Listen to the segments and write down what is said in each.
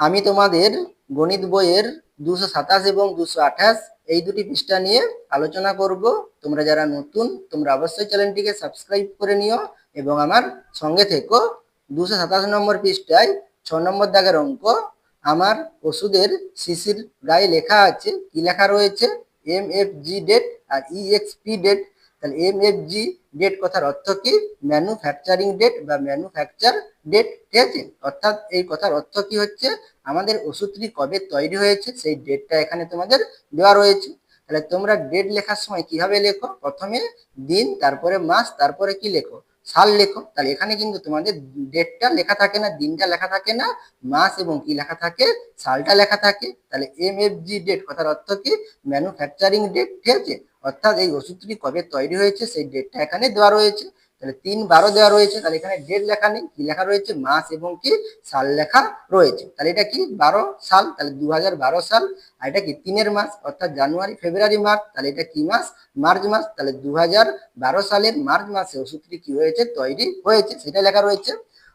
আমি তোমাদের গণিত বইয়ের 227 এবং 228 এই দুটি পৃষ্ঠা নিয়ে আলোচনা করব। তোমরা যারা নতুন তোমরা অবশ্যই চ্যানেলটিকে সাবস্ক্রাইব করে নিও এবং আমার সঙ্গে থেকো। 227 নম্বর পৃষ্ঠায় 6 নম্বর দাগের অঙ্ক। আমার ওষুধের শিশির গায়ে লেখা আছে, কি লেখা রয়েছে? MFG ডেট আর EXP ডেট। তাহলে MFG ডেট কথার অর্থ কি? ম্যানুফ্যাকচারিং ডেট বা ম্যানুফ্যাকচার ডেট, ঠিক আছে? অর্থাৎ এই কথার অর্থ কি হচ্ছে, আমাদের ওষুধটি কবে তৈরি হয়েছে সেই ডেটটা এখানে তোমাদের দেওয়া রয়েছে। তাহলে তোমরা ডেট লেখার সময় কিভাবে লেখো? প্রথমে দিন, তারপরে মাস, তারপরে কি লেখো? সাল লেখো। তাহলে এখানে কিন্তু তোমাদের ডেটটা লেখা থাকে না, দিনটা লেখা থাকে না, মাস এবং কি লেখা থাকে? সালটা লেখা থাকে। তাহলে MFG ডেট কথার অর্থ কি? ম্যানুফ্যাকচারিং ডেট, ঠিক আছে? অর্থাৎ এই ওষুধটি কবে তৈরি হয়েছে সেই ডেটটা এখানে দেওয়া রয়েছে। তাহলে 3/12 দেওয়া রয়েছে, তাহলে এখানে ডেট লেখা নেই, কি লেখা রয়েছে? মাস এবং কি সাল লেখা রয়েছে। তাহলে এটা কি 12 সাল, তাহলে 2012 সাল। আর এটা কি 3-এর মাস, অর্থাৎ জানুয়ারি, ফেব্রুয়ারি, মার্চ। তাহলে এটা কি মাস? মার্চ মাস। তাহলে 2012 সালের মার্চ মাসে ওষুধটি কি হয়েছে? তৈরি হয়েছে, সেটা লেখা রয়েছে।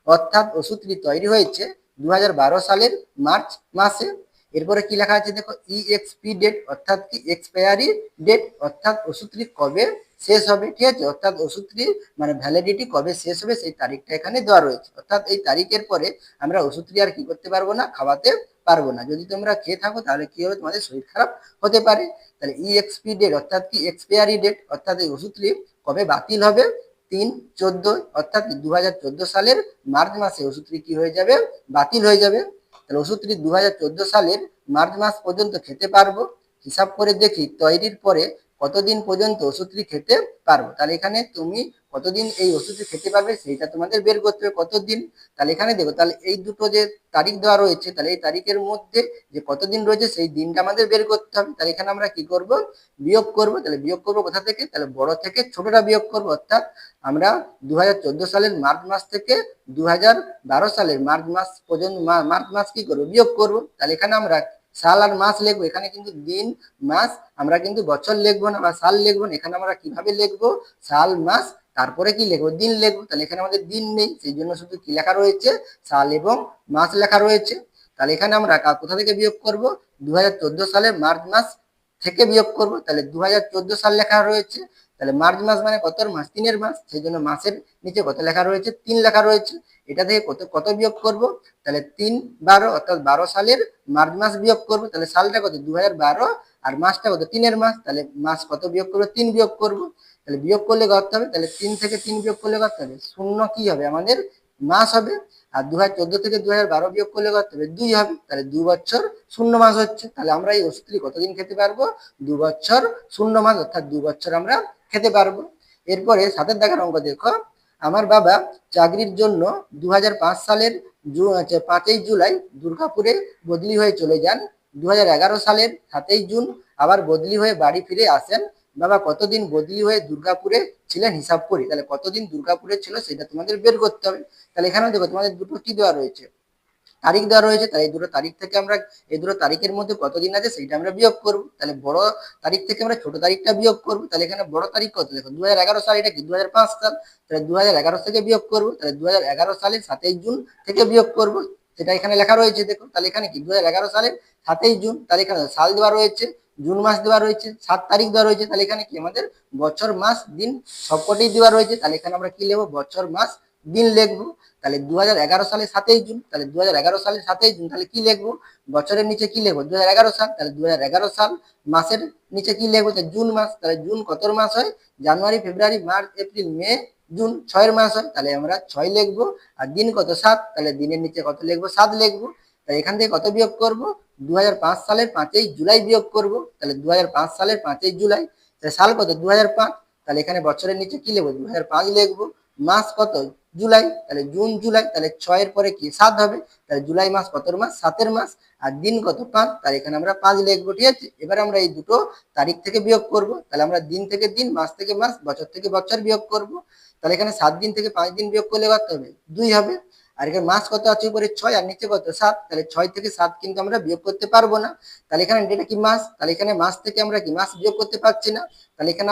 অর্থাৎ ওষুধটি তৈরি হয়েছে 2012 সালের মার্চ মাসে। এরপরে কি লেখা আছে দেখো? EXP ডেট, অর্থাৎ কি এক্সপায়ারি ডেট, অর্থাৎ ওষুধটি কবে শেষ হবে, ঠিক আছে? অর্থাৎ ওষুধটির মানে ভ্যালিডিটি কবে শেষ হবে সেই তারিখটা এখানে দেওয়া রয়েছে। অর্থাৎ এই তারিখের পরে আমরা ওষুধটি আর কি করতে পারবো না? খাওয়াতে পারবো না। যদি তোমরা খেয়ে থাকো তাহলে কি হবে? তোমাদের শরীর খারাপ হতে পারে। তাহলে EXP ডেট অর্থাৎ কি এক্সপায়ারি ডেট, অর্থাৎ এই ওষুধটি কবে বাতিল হবে? 3/14, অর্থাৎ 2014 সালের মার্চ মাসে ওষুধটি কি হয়ে যাবে? বাতিল হয়ে যাবে। তাহলে ওষুধটি 2014 সালের মার্চ মাস পর্যন্ত খেতে পারবো। হিসাব করে দেখি তৈরির পরে কতদিন পর্যন্ত ওষুধটি খেতে পারবো। তাহলে এখানে তুমি কতদিন এই ওষুধটি খেতে পারবে সেইটা তোমাদের বের করতে হবে, কতদিন। তাহলে এখানে দেখো, তাহলে এই দুটো যে তারিখ দেওয়া রয়েছে, তাহলে এই তারিখের মধ্যে যে কতদিন রয়েছে সেই দিনটা আমাদের বের করতে হবে। তাহলে এখানে আমরা কি করব? বিয়োগ করব। তাহলে বিয়োগ করব কোথা থেকে? তাহলে বড় থেকে ছোটটা বিয়োগ করব। অর্থাৎ আমরা 2014 সালের মার্চ মাস থেকে 2012 সালের মার্চ মাস পর্যন্ত মার্চ মাস কি করবো? বিয়োগ করব। তাহলে এখানে আমরা সাল আর মাস লিখবো, এখানে কিন্তু দিন মাস, আমরা কিন্তু বছর লিখবো না বা সাল লিখবো না। এখানে আমরা কিভাবে লিখবো? সাল মাস তারপরে কি লিখবো? দিন লিখবো। তাহলে এখানে আমাদের দিন নেই, সেই জন্য শুধু কি লেখা রয়েছে? সাল এবং মাস লেখা রয়েছে। তাহলে এখানে আমরা কোথা থেকে বিয়োগ করব? 2014 সালের মার্চ মাস থেকে বিয়োগ করব। তাহলে 2014 সাল লেখা রয়েছে, তাহলে মার্চ মাস মানে কত মাস? 3-এর মাস, সেই জন্য মাসের নিচে কত লেখা রয়েছে? 3 লেখা রয়েছে। এটা থেকে কত কত বিয়োগ করব? তাহলে 3/12, অর্থাৎ 12 সালের মার্চ মাস বিয়োগ করব। তাহলে সালটা কত? 2012, আর মাসটা কত? 3-এর মাস। তাহলে মাস কত বিয়োগ করবো? 3 বিয়োগ করব। তাহলে বিয়োগ করলে কত হবে? তাহলে 3 থেকে 3 বিয়োগ করলে কত হবে? শূন্য কি হবে? আমাদের মাস হবে। আর 2014 থেকে 2012 বিয়োগ করলে কত হবে? 2 হবে। তাহলে 2 বছর 0 মাস হচ্ছে। তাহলে আমরা এই ওষুধটি কতদিন খেতে পারবো? 2 বছর 0 মাস, অর্থাৎ 2 বছর আমরা খেতে পারবো। এরপরে 7-এর দাগের অঙ্ক দেখো। আমার বাবা চাকরির জন্য 2005 সালের 5ই জুলাই দুর্গাপুরে বদলি হয়ে চলে যান। 2011 সালের 7ই জুন আবার বদলি হয়ে বাড়ি ফিরে আসেন। বাবা কতদিন বদলি হয়ে দুর্গাপুরে ছিলেন হিসাব করি। তাহলে কতদিন দুর্গাপুরে ছিল সেটা তোমাদের বের করতে হবে। তাহলে এখানে দেখো তোমাদের দুটো কি দেওয়া রয়েছে? তারিখ দেওয়া রয়েছে। তাহলে এই দুটো তারিখ থেকে আমরা এই দুটো তারিখের মধ্যে কতদিন আছে সেইটা আমরা বিয়োগ করব। তাহলে বড় তারিখ থেকে আমরা ছোট তারিখটা বিয়োগ করব। তাহলে এখানে বড় তারিখ কত? দেখো 2011 সাল, এটা কি 2005 সাল। তাহলে 2011 থেকে বিয়োগ করব। তাহলে 2011 সালের 7ই জুন থেকে বিয়োগ করব, সেটা এখানে লেখা রয়েছে দেখো। তাহলে এখানে কি 2011 সালের 7ই জুন, তাহলে এখানে সাল দেওয়া রয়েছে, জুন মাস দেওয়া রয়েছে, 7 তারিখ দেওয়া রয়েছে। তাহলে এখানে কি আমাদের বছর মাস দিন সবকটাই দেওয়া রয়েছে। তাহলে এখানে আমরা কি লিখবো? বছর মাস দিন লিখবো। তাহলে 2011 সালের 7ই জুন, তাহলে 2011 সালের 7ই জুন, তাহলে কি লিখবো? বছরের নিচে কি লিখবো? 2011 সাল। তাহলে 2011 সাল। মাসের নিচে কি লিখবো? জুন মাস। তাহলে জুন কত মাস হয়? জানুয়ারি, ফেব্রুয়ারি, মার্চ, এপ্রিল, মে, জুন 6-এর মাস হয়। তাহলে আমরা 6 লিখবো। আর দিন কত? 7। তাহলে দিনের নিচে কত লিখবো? 7 লিখবো। তাহলে এখান থেকে কত বিয়োগ করবো? 2005 সালের 5ই জুলাই বিয়োগ করবো। তাহলে 2005 সালের 5ই জুলাই। তাহলে সাল কত? 2005। তাহলে এখানে বছরের নিচে কি লিখবো? 2005 লিখবো। মাস কত? জুলাই। তাহলে জুন জুলাই, তাহলে 6-এর পরে কি 7 হবে। তাহলে জুলাই মাস কত মাস? 7-এর মাস। আর দিন কত? 5। তাহলে এখানে আমরা 5 লিখবো, ঠিক আছে? এবার আমরা এই দুটো তারিখ থেকে বিয়োগ করব। তাহলে আমরা দিন থেকে দিন, মাস থেকে মাস, বছর থেকে বছর বিয়োগ করব। তাহলে এখানে 7 দিন থেকে 5 দিন বিয়োগ করলে কত হবে? 2 হবে। আর এখানে মাস কত আছে, উপরে 6 আর নিচে কত 7, তাহলে 6 থেকে 7 কিন্তু আমরা বিয়োগ করতে পারবো না। তাহলে এখানে এটা কি মাস, তাহলে এখানে মাস থেকে আমরা কি মাস বিয়োগ করতে পারছি না। তাহলে এখানে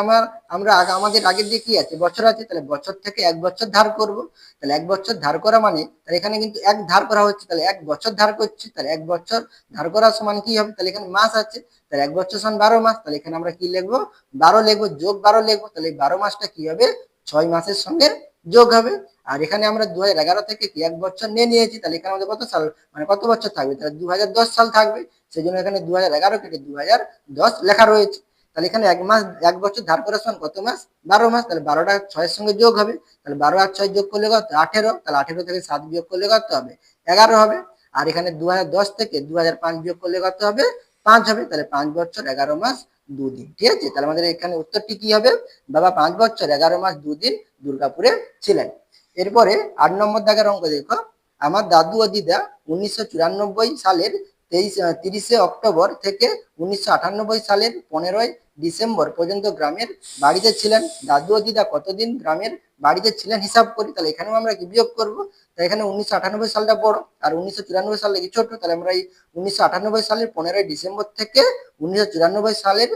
আমরা আমাদের আগের দিয়ে কি আছে, বছর আছে, তাহলে বছর থেকে 1 বছর ধার করব। তাহলে 1 বছর ধার করা মানে, তাহলে এখানে কিন্তু 1 ধার করা হচ্ছে, তাহলে 1 বছর ধার করছি, তাহলে 1 বছর ধার করা সমান কি হবে, তাহলে এখানে মাস আছে, তাহলে 1 বছর সমান 12 মাস, তাহলে এখানে আমরা কি লিখবো, 12 লিখবো, যোগ 12 লিখবো। তাহলে এই 12 মাসটা কি হবে, 6 মাসের সঙ্গে যোগ হবে। আর এখানে আমরা 2011 থেকে কি 1 বছর নিয়েছি, তাহলে এখানে আমাদের কত সাল মানে কত বছর থাকবে, তাহলে 2010 সাল থাকবে। সেই জন্য এখানে 2011 কেটে 2010 লেখা রয়েছে। তাহলে এখানে 1 বছর ধার করার সমান কত মাস, 12 মাস। তাহলে 12টা 6 এর সঙ্গে যোগ হবে, তাহলে 12 আর 6 যোগ করলে কত 18, তাহলে 18 থেকে 7 বিয়োগ করলে কত হবে, 11 হবে। আর এখানে 2010 থেকে 2005 বিয়োগ করলে কত হবে, 5 হবে। তাহলে 5 বছর 11 মাস 2 দিন, ঠিক আছে। তাহলে আমাদের এখানে উত্তরটি কি হবে, বাবা 5 বছর 11 মাস 2 দিন দুর্গাপুরে ছিলেন। এরপরে 8 নম্বর দাগের অঙ্ক দেখো, আমার দাদু ও দিদা 1994 সালের 30 অক্টোবর থেকে 1998 সালের 15 ডিসেম্বর পর্যন্ত গ্রামের বাড়িতে ছিলেন। দাদু ও দিদা কতদিন গ্রামের বাড়িতে ছিলেন হিসাব করি। তাহলে এখানেও আমরা কি বিয়োগ করবো, তাই এখানে 1998 সালটা বড় আর 1994 সাল কি ছোট। তাহলে আমরা এই 1998 সালের 15 ডিসেম্বর থেকে 1994 সালের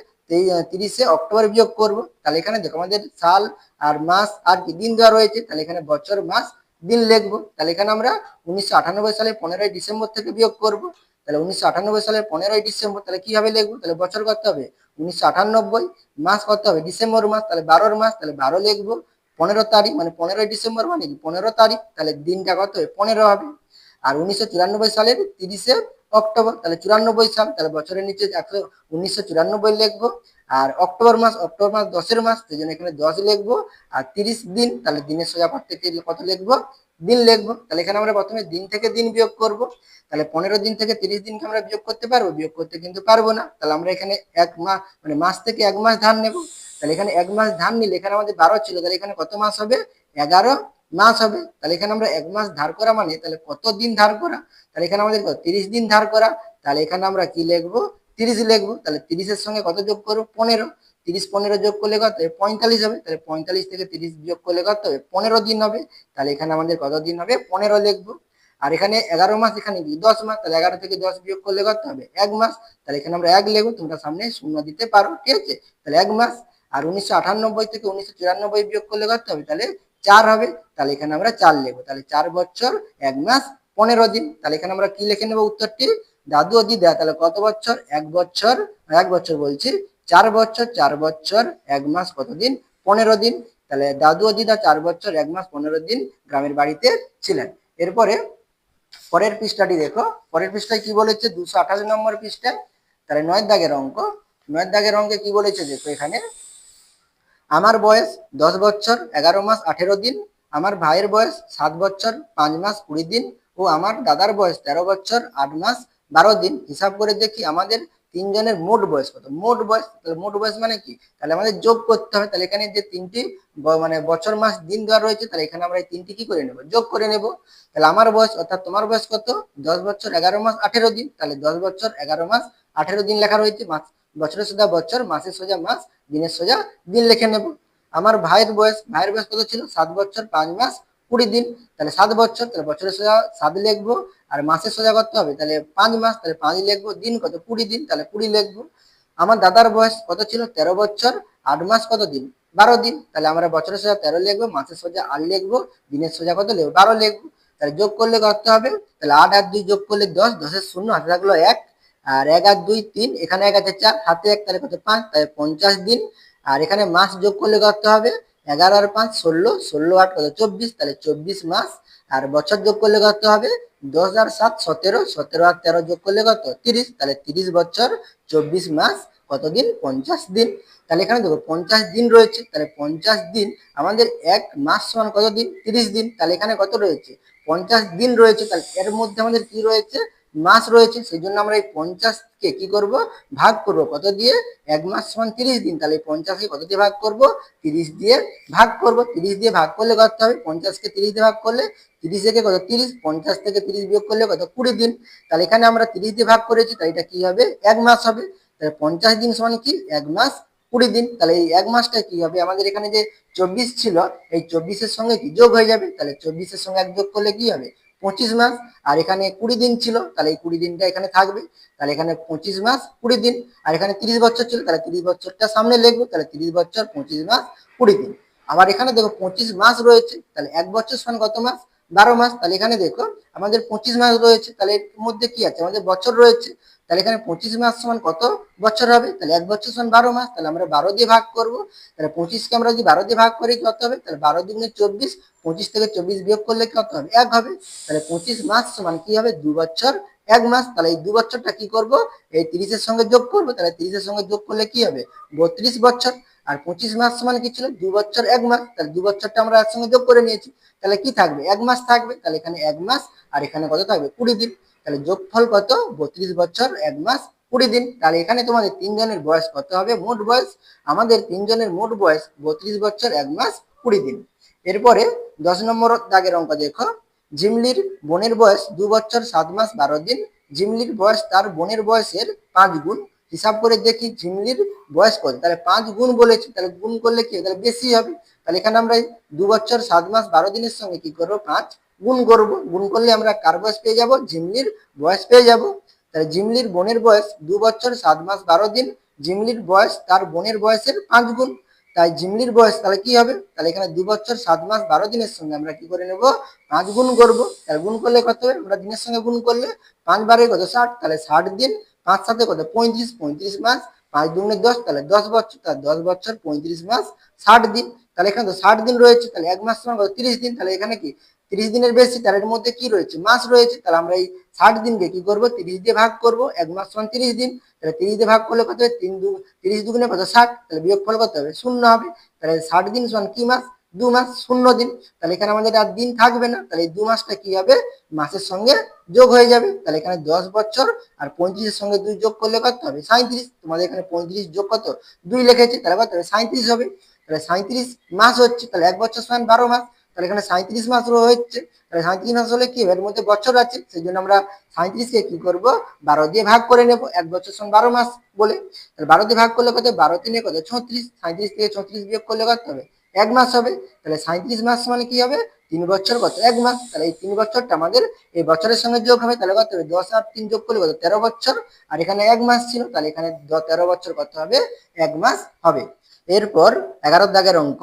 30 অক্টোবর বিয়োগ করব। তাহলে এখানে দেখো আমাদের সাল আর মাস আর কি দিন দেওয়া রয়েছে, তাহলে এখানে বছর মাস দিন লিখবো। তাহলে এখানে আমরা 1998 সালের 15 ডিসেম্বর থেকে বিয়োগ করব। তাহলে 1998 সালের 15 ডিসেম্বর, তাহলে কিভাবে লিখবো, তাহলে বছর কত হবে 1998, মাস কত হবে ডিসেম্বর মাস, তাহলে 12 মাস, তাহলে 12 লিখবো। 15 তারিখ মানে 15 ডিসেম্বর মানে কি 15 তারিখ, তাহলে দিনটা কত হবে 15 হবে। আর 1994 সালের 30 অক্টোবর, তাহলে 94 সাল, তাহলে বছরের নিচে 1994 লিখবো। আর অক্টোবর মাস 10-এর মাস, সেই জন্য এখানে 10 লিখবো। আর 30 দিন, তাহলে দিনের সোজা পাঠ থেকে কত লিখবো, দিন লিখবো। তাহলে এখানে আমরা প্রথমে দিন থেকে দিন বিয়োগ করব। তাহলে 15 দিন থেকে 30 দিনকে আমরা বিয়োগ করতে পারবো, বিয়োগ করতে কিন্তু পারবো না। তাহলে আমরা এখানে 1 মাস মানে মাস থেকে 1 মাস ধার নেব। তাহলে এখানে 1 মাস ধার নিলে এখানে আমাদের 12 ছিল, তাহলে এখানে কত মাস হবে, 11 মাস হবে। তাহলে এখানে আমরা 1 মাস ধার করা মানে তাহলে কত দিন ধার করা, তাহলে এখানে আমাদের 30 দিন ধার করা। তাহলে এখানে আমরা কি লিখবো, 30 লিখবো। তাহলে 30 এর সঙ্গে কত যোগ করবো, 15, 30 15 যোগ করলে কত হবে 45 হবে। তাহলে 45 থেকে 30 বিয়োগ করলে কত হবে 15 দিন হবে। তাহলে এখানে আমাদের কত দিন হবে 15 লিখবো। আর এখানে 11 মাস, এখানে কি 10 মাস, তাহলে 11 থেকে 10 বিয়োগ করলে কত হবে 1 মাস। তাহলে এখানে আমরা 1 লিখবো, তোমরা সামনে শূন্য দিতে পারো, ঠিক আছে। তাহলে 1 মাস। আর 1998 থেকে 1994 বিয়োগ করলে কত হবে, তাহলে 4 হবে। তাহলে এখানে আমরা 4 লিখবো। তাহলে 4 বছর 1 মাস 15 দিন। তাহলে এখানে আমরা কি লিখে নেবো উত্তরটি, দাদু ও দিদা তাহলে কত বছর, 1 বছর, 1 বছর বলছি 4 বছর, 4 বছর 1 মাস কত দিন 15 দিন। তাহলে দাদু ও দিদা 4 বছর 1 মাস 15 দিন গ্রামের বাড়িতে ছিলেন। এরপরে পরের পৃষ্ঠাটি দেখো, পরের পৃষ্ঠায় কি বলেছে 228 নম্বর পৃষ্ঠায়। তাহলে 9 দাগের অঙ্ক, 9 দাগের অঙ্কে কি বলেছে দেখো এখানে, আমার বয়স 10 বছর 11 মাস 18 দিন, আমার ভাইয়ের বয়স 7 বছর 5 মাস 20 দিন ও আমার দাদার বয়স 13 বছর 8 মাস 12 দিন। হিসাব করে দেখি আমাদের তিনজনের মোট বয়স কত। মোট বয়স, তাহলে মোট বয়স মানে কি, তাহলে আমাদের যোগ করতে হবে। তাহলে এখানে যে তিনটি মানে বছর মাস দিন দেওয়া রয়েছে, তাহলে এখানে আমরা এই তিনটি কি করে নেব, যোগ করে নেব। তাহলে আমার বয়স অর্থাৎ তোমার বয়স কত, 10 বছর 11 মাস 18 দিন। তাহলে 10 বছর 11 মাস 18 দিন লেখা রয়েছে, মাস বছরের সোজা বছর, মাসের সোজা মাস, দিনের সোজা দিন লিখে নেব। আমার ভাইয়ের বয়স কত ছিল, 7 বছর 5 মাস 20 দিন। তাহলে 7 বছর, তাহলে বছরের সোজা 7 লিখবো। আর মাসের সোজা কত হবে, তাহলে 5 মাস, তাহলে 5 লিখবো। দিন কত 20 দিন, তাহলে 20 লিখবো। আমার দাদার বয়স কত ছিল, 13 বছর 8 মাস কত দিন 12 দিন। তাহলে আমরা বছরের সোজা 13 লিখবো, মাসের সোজা 8 লিখবো, দিনের সোজা কত লিখবো 12 লিখবো। তাহলে যোগ করলে কত হবে, তাহলে 8 আর 2 যোগ করলে 10, 10-এর শূন্য হাতে থাকলো 1, আর 1 আর 2 3, এখানে 1 আছে 4, হাতে 1, তাহলে কত 5, তাহলে 50 দিন। আর এখানে মাস যোগ করলে কত হবে, 11 আর 5 16, 16 8 কত 24, তাহলে 24 মাস। আর বছর যোগ করলে কত হবে, 10 আর 7 17, 17 আর 13 যোগ করলে কত 30, তাহলে 30 বছর 24 মাস কত দিন 50 দিন। তাহলে এখানে দেখো 50 দিন রয়েছে, তাহলে 50 দিন আমাদের 1 মাস সমান কত দিন 30 দিন। তাহলে এখানে কত রয়েছে 50 দিন রয়েছে, তাহলে এর মধ্যে আমাদের কি রয়েছে, মাস রয়েছে। সেই জন্য আমরা এই 50 কে কি করব, ভাগ করব কত দিয়ে, 1 মাস সমান 30 দিন। তাহলে 50 কে কত দিয়ে ভাগ করব, 30 দিয়ে ভাগ করব। 30 দিয়ে ভাগ করলে কত হবে, 50 কে 30 দিয়ে ভাগ করলে 30 থেকে কত 30, 50 থেকে 30 বিয়োগ করলে কত 20 দিন। তাহলে এখানে আমরা 30 দিয়ে ভাগ করেছি, তাই এটা কি হবে 1 মাস হবে। তাহলে 50 দিন সমান কি 1 মাস 20 দিন। তাহলে এই 1 মাসটা কি হবে, আমাদের এখানে যে 24 ছিল, এই 24 এর সঙ্গে কি যোগ হয়ে যাবে। তাহলে 24 এর সঙ্গে 1 যোগ করলে কি হবে 25 মাস, আর এখানে 20 দিন ছিল, তাহলে এই 20 দিনটা এখানে থাকবে, তাহলে এখানে 25 মাস 20 দিন, আর এখানে 30 বছর ছিল, তাহলে 30 বছরটা সামনে লিখবো, তাহলে 30 বছর 25 মাস 20 দিন। আবার এখানে দেখো 25 মাস রয়েছে, তাহলে 1 বছর সমান কত মাস? 12 মাস। তাহলে এখানে দেখো আমাদের 25 মাস রয়েছে, তাহলে এর মধ্যে কি আছে? আমাদের বছর রয়েছে, তাহলে এখানে 25 মাস সমান কত বছর হবে? তাহলে 1 বছর সমান 12 মাস, তাহলে আমরা 12 দিয়ে ভাগ করবো। তাহলে 25কে আমরা যদি 12 দিয়ে ভাগ করি কত হবে? তাহলে 12 দুগুণে 24, 25 থেকে 24 বিয়োগ করলে কত হবে? 1 হবে। তাহলে 25 মাস সমান কি হবে? 2 বছর 1 মাস। তাহলে এই 2 বছরটা কি করব? এই 30-এর সঙ্গে যোগ করবো, তাহলে 30-এর সঙ্গে যোগ করলে কি হবে? 32 বছর। আর 25 মাস সমান কি ছিল? 2 বছর 1 মাস, তাহলে 2 বছরটা আমরা এর সঙ্গে যোগ করে নিয়েছি, তাহলে কি থাকবে? 1 মাস থাকবে, তাহলে এখানে 1 মাস, আর এখানে কত থাকবে? 20 দিন। তাহলে যোগফল কত? 32 বছর 1 মাস 20 দিন। তাহলে এখানে তোমাদের তিনজনের বয়স কত হবে? মোট বয়স আমাদের তিনজনের মোট বয়স 32 বছর 1 মাস 20 দিন। এরপরে 10 নম্বর দাগের অঙ্ক দেখো, জিমলির বোনের বয়স 2 বছর 7 মাস 12 দিন। জিমলির বয়স তার বোনের বয়সের 5 গুণ। হিসাব করে দেখি জিমলির বয়স কত? তাহলে 5 গুণ বলেছে, তাহলে গুণ করলে কি? তাহলে বেশি হবে। তাহলে এখানে আমরা 2 বছর 7 মাস 12 দিনের সঙ্গে কি করবো? 5 গুণ করবো। গুণ করলে আমরা কার বয়স পেয়ে যাব? জিমলির বয়স পেয়ে যাব। তাহলে জিমলির বোনের বয়স 2 বছর 7 মাস 12 দিন। জিমলির বয়স তার বোনের বয়সের 5 গুণ। তাই জিমলির বয়স তাহলে কি হবে? তাহলে এখানে 2 বছর 7 মাস 12 দিনের সঙ্গে আমরা কি করে নেব? 5 গুণ করবো। তাহলে গুণ করলে কত হবে? আমরা দিনের সঙ্গে গুণ করলে 5 বারে কত? 60, তাহলে 60 দিন, 5 সাথে কত? 35, 35 মাস, 5 দুগুণে 10, তাহলে 10 বছর, তাহলে 10 বছর 35 মাস 60 দিন। তাহলে এখানে তো 60 দিন রয়েছে, তাহলে 1 মাস সমান কত? 30 দিন। তাহলে এখানে কি 30 দিনের বেশি, তার এর মধ্যে কি রয়েছে? মাস রয়েছে, তাহলে আমরা এই 60 দিনকে কি করব? 30 দিয়ে ভাগ করব। 1 মাস সমান 30 দিন, তাহলে 30 দিয়ে ভাগ করলে কত হবে? 30 দুগুণে কত? 60, তাহলে বিয়োগফল কত হবে? 0 হবে। তাহলে 60 দিন সমান কি মাস? 2 মাস 0 দিন। তাহলে এখানে আমাদের আর দিন থাকবে না, তাহলে এই 2 মাসটা কি হবে? মাসের সঙ্গে যোগ হয়ে যাবে। তাহলে এখানে 10 বছর আর 35-এর সঙ্গে 2 যোগ করলে কত হবে? 37। তোমাদের এখানে 35 যোগ কত? 2 লিখেছে, তাহলে কত হবে? 37 হবে। তাহলে 37 মাস হচ্ছে, তাহলে 1 বছর সমান 12 মাস, তাহলে এখানে 37 মাস হচ্ছে। তাহলে 37 মাস হলে কি? এর মধ্যে বছর আছে, সেই জন্য আমরা 37কে কি করব? 12 দিয়ে ভাগ করে নেব। 1 বছর সমান 12 মাস বলে, তাহলে 12 দিয়ে ভাগ করলে কত? 12 তিনে কত? 36। 37 থেকে 36 বিয়োগ করলে কত হবে? 1 মাস হবে। তাহলে 37 মাস মানে কি হবে? 3 বছর কত? 1 মাস। তাহলে এই 3 বছরটা আমাদের এই বছরের সঙ্গে যোগ হবে, তাহলে কত হবে? 10 আর 3 যোগ করলে কত? 13 বছর, আর এখানে 1 মাস ছিল, তাহলে এখানে 13 বছর কত হবে? 1 মাস হবে। এরপর 11 দাগের অঙ্ক,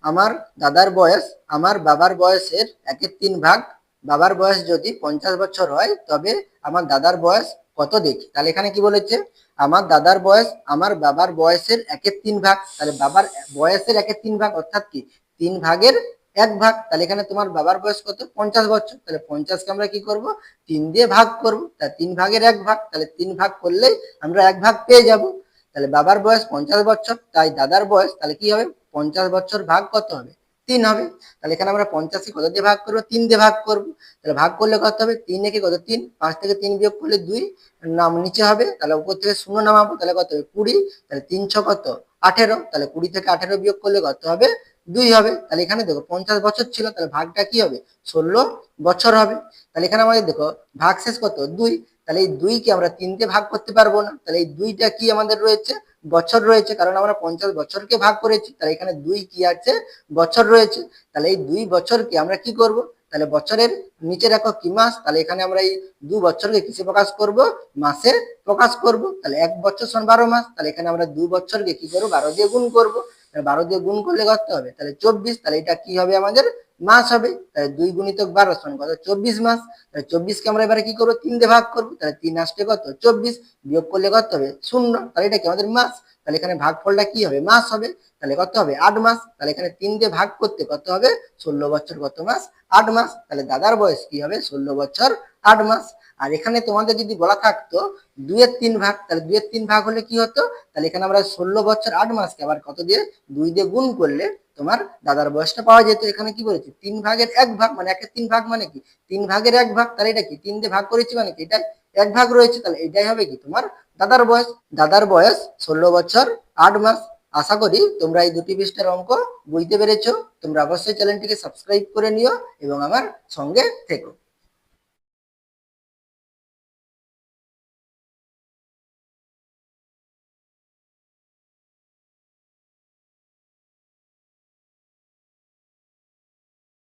আমার দাদার বয়স আমার বাবার বয়সের 1/3 ভাগ। বাবার বয়স যদি 50 বছর হয় তবে আমার দাদার বয়স কত দেখি। তাহলে এখানে কি বলেছে? আমার দাদার বয়স আমার বাবার বয়সের 1/3 ভাগ, তাহলে বাবার বয়সের 1/3 ভাগ অর্থাৎ কি 3 ভাগের 1 ভাগ। তাহলে এখানে তোমার বাবার বয়স কত? 50 বছর, তাহলে 50কে আমরা কি করব? 3 দিয়ে ভাগ করব, তাহলে 3 ভাগের 1 ভাগ, তাহলে 3 ভাগ করলেই আমরা 1 ভাগ পেয়ে যাব। তাহলে বাবার বয়স 50 বছর, তাই দাদার বয়স তাহলে কি হবে? 50 বছর ভাগ কত হবে? 3 হবে। তাহলে এখানে আমরা 50কে কত দিয়ে ভাগ করবো? 3 দিয়ে ভাগ করবো। তাহলে ভাগ করলে কত হবে? 3 একে কত? 3, 5 থেকে 3 বিয়োগ করলে 2, নাম নিচে হবে, তাহলে উপর থেকে 0 নামাবো, তাহলে কত হবে? 20, তাহলে 3 ছ কত? 18, তাহলে 20 থেকে 18 বিয়োগ করলে কত হবে? 2 হবে। তাহলে এখানে দেখো 50 বছর ছিল, তাহলে ভাগটা কি হবে? 16 বছর হবে। তাহলে এখানে আমাদের দেখো ভাগ শেষ কত? 2, তাহলে এই 2 কে আমরা 3 দিয়ে ভাগ করতে পারবো না, তাহলে এই 2টা কি আমাদের রয়েছে? বছর রয়েছে, কারণ আমরা 50 বছরকে ভাগ করেছি, তাহলে এখানে 2 কি আছে? বছর রয়েছে। তাহলে এই 2 বছরকে আমরা কি করব? তাহলে বছরের নিচে রাখো কি? মাস। তাহলে এখানে আমরা এই 2 বছরকে কিসে প্রকাশ করব? মাসে প্রকাশ করব। তাহলে 1 বছর সমান 12 মাস, তাহলে এখানে আমরা 2 বছরকে কি করব? 12 দিয়ে গুণ করব। 12 দিয়ে গুণ করলে কত হবে? তাহলে 24, তাহলে এটা কি হবে? আমাদের মাস হবে। তাহলে 2 গুণিতক 12 সমান কত? 24 মাস। তাহলে 24কে আমরা এবারে কি করব? 3 দিয়ে ভাগ করব, তাহলে 3 আসতে কত? 24, বিয়োগ করলে কত হবে? 0, তাহলে এটা কি আমাদের মাস। তাহলে এখানে ভাগফলটা কি হবে? মাস হবে। তাহলে কত হবে? 8 মাস। তাহলে এখানে 3 দিয়ে ভাগ করতে কত হবে? 16 বছর কত মাস? 8 মাস। তাহলে দাদার বয়স কি হবে? 16 বছর 8 মাস। আর এখানে তোমাদের যদি বলা থাকতো 2 এর 3 ভাগ, তাহলে 2 এর 3 ভাগ হলে কি হতো? তাহলে এখানে আমরা 16 বছর 8 মাসকে আবার কত দিয়ে? 2 দিয়ে গুণ করলে তোমার দাদার বয়সটা পাওয়া যেত। এখানে কি বলেছে? 3 ভাগের 1 ভাগ, মানে 1/3 ভাগ মানে কি 3 ভাগের 1 ভাগ, তাহলে এটা কি 3 দিয়ে ভাগ করেছি মানে কি এটাই 1 ভাগ রয়েছে, তাহলে এটাই হবে কি তোমার দাদার বয়স। দাদার বয়স 16 বছর 8 মাস। আশা করি তোমরা এই দুটি পৃষ্ঠার অঙ্ক বুঝতে পেরেছো। তোমরা অবশ্যই চ্যানেলটিকে সাবস্ক্রাইব করে নিও এবং আমার সঙ্গে থেকো।